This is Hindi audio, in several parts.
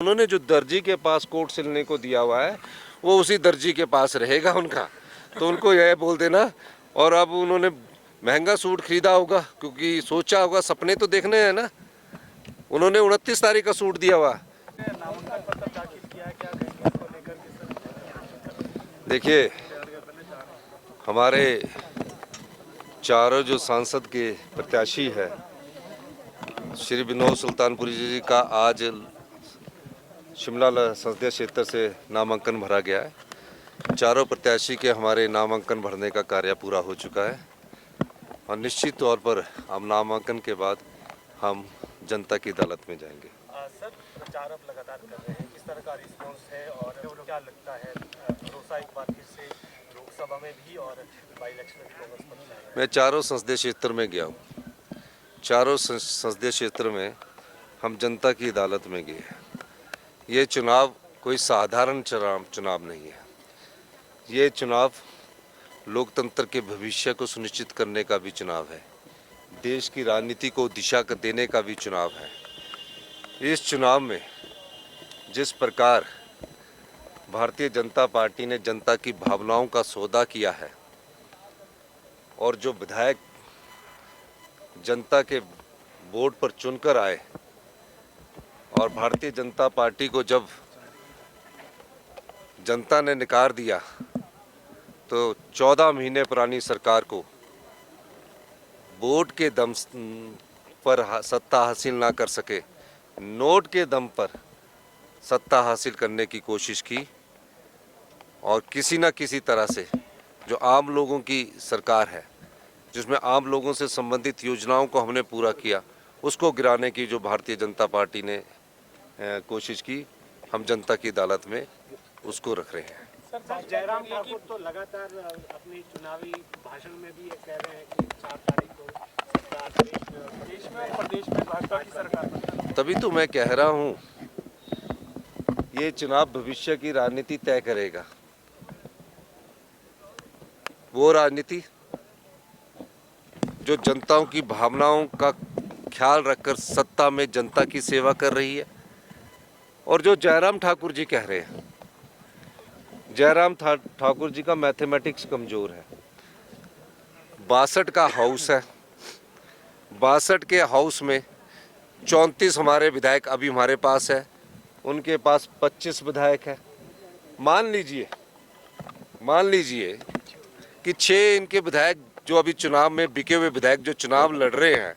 उन्होंने जो दर्जी के पास कोट सिलने को दिया हुआ है वो उसी दर्जी के पास रहेगा उनका, तो उनको यह बोल देना। और अब उन्होंने महंगा सूट खरीदा होगा क्योंकि सोचा होगा, सपने तो देखने हैं ना। उन्होंने 29 तारीख का सूट दिया हुआ। देखिए, हमारे चारों जो सांसद के प्रत्याशी है, श्री विनोद सुल्तानपुरी जी का आज शिमला संसदीय क्षेत्र से नामांकन भरा गया है। चारों प्रत्याशी के हमारे नामांकन भरने का कार्य पूरा हो चुका है और निश्चित तौर पर अब नामांकन के बाद हम जनता की अदालत में जाएंगे। सर, प्रचार अब लगातार कर रहे हैं, किस तरह का रिस्पांस है और क्या लगता है भरोसा एक बार फिर से लोकसभा में भी और बाई इलेक्शन में कांग्रेस पर? मैं चारों संसदीय क्षेत्र में गया हूँ। चारों संसदीय क्षेत्र में हम जनता की अदालत में गए। ये चुनाव कोई साधारण चुनाव नहीं है। ये चुनाव लोकतंत्र के भविष्य को सुनिश्चित करने का भी चुनाव है। देश की राजनीति को दिशा देने का भी चुनाव है। इस चुनाव में जिस प्रकार भारतीय जनता पार्टी ने जनता की भावनाओं का सौदा किया है और जो विधायक जनता के वोट पर चुनकर आए और भारतीय जनता पार्टी को जब जनता ने नकार दिया तो 14 महीने पुरानी सरकार को वोट के दम पर सत्ता हासिल ना कर सके, नोट के दम पर सत्ता हासिल करने की कोशिश की और किसी न किसी तरह से जो आम लोगों की सरकार है, जिसमें आम लोगों से संबंधित योजनाओं को हमने पूरा किया, उसको गिराने की जो भारतीय जनता पार्टी ने कोशिश की, हम जनता की अदालत में उसको रख रहे हैं। सर, जयराम ठाकुर तो लगातार अपने चुनावी भाषण में भी कह रहे हैं कि 4 तारीख को देश में और प्रदेश में भाजपा की सरकार। तभी तो मैं कह रहा हूँ, ये चुनाव भविष्य की राजनीति तय करेगा। वो राजनीति जो जनताओं की भावनाओं का ख्याल रखकर सत्ता में जनता की सेवा कर रही है। और जो जयराम ठाकुर जी कह रहे हैं, जयराम ठाकुर जी का मैथमेटिक्स कमजोर है। 62 का हाउस है, 62 के हाउस में 34 हमारे विधायक अभी हमारे पास है, उनके पास 25 विधायक है। मान लीजिए कि 6 इनके विधायक जो अभी चुनाव में बिके हुए विधायक जो चुनाव लड़ रहे हैं,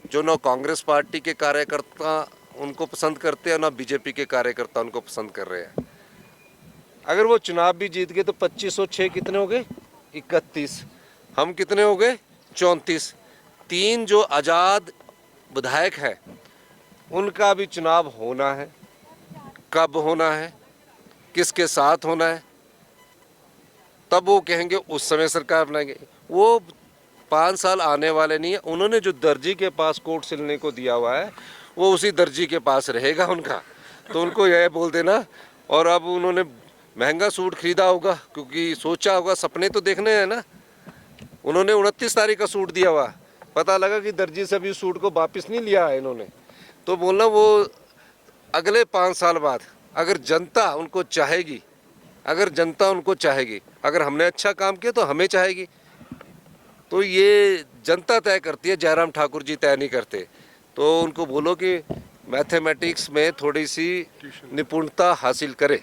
जो न कांग्रेस पार्टी के कार्यकर्ता उनको पसंद करते हैं, ना बीजेपी के कार्यकर्ता उनको पसंद कर रहे हैं। अगर वो चुनाव भी जीत गए तो 25 और 6 कितने हो गए? 31। हम कितने हो गए? 34। 3 जो आज़ाद विधायक हैं उनका भी चुनाव होना है। कब होना है, किसके साथ होना है, तब वो कहेंगे, उस समय सरकार बनाएंगे। वो 5 साल आने वाले नहीं है। उन्होंने जो दर्जी के पास कोट सिलने को दिया हुआ है वो उसी दर्जी के पास रहेगा उनका, तो उनको यह बोल देना। और अब उन्होंने महंगा सूट खरीदा होगा क्योंकि सोचा होगा, सपने तो देखने हैं ना। उन्होंने 29 तारीख का सूट दिया हुआ, पता लगा कि दर्जी से भी सूट को वापस नहीं लिया है इन्होंने। तो बोलना वो अगले 5 साल बाद अगर जनता उनको चाहेगी, अगर हमने अच्छा काम किया तो हमें चाहेगी। तो ये जनता तय करती है, जयराम ठाकुर जी तय नहीं करते। तो उनको बोलो कि मैथमेटिक्स में थोड़ी सी निपुणता हासिल करे।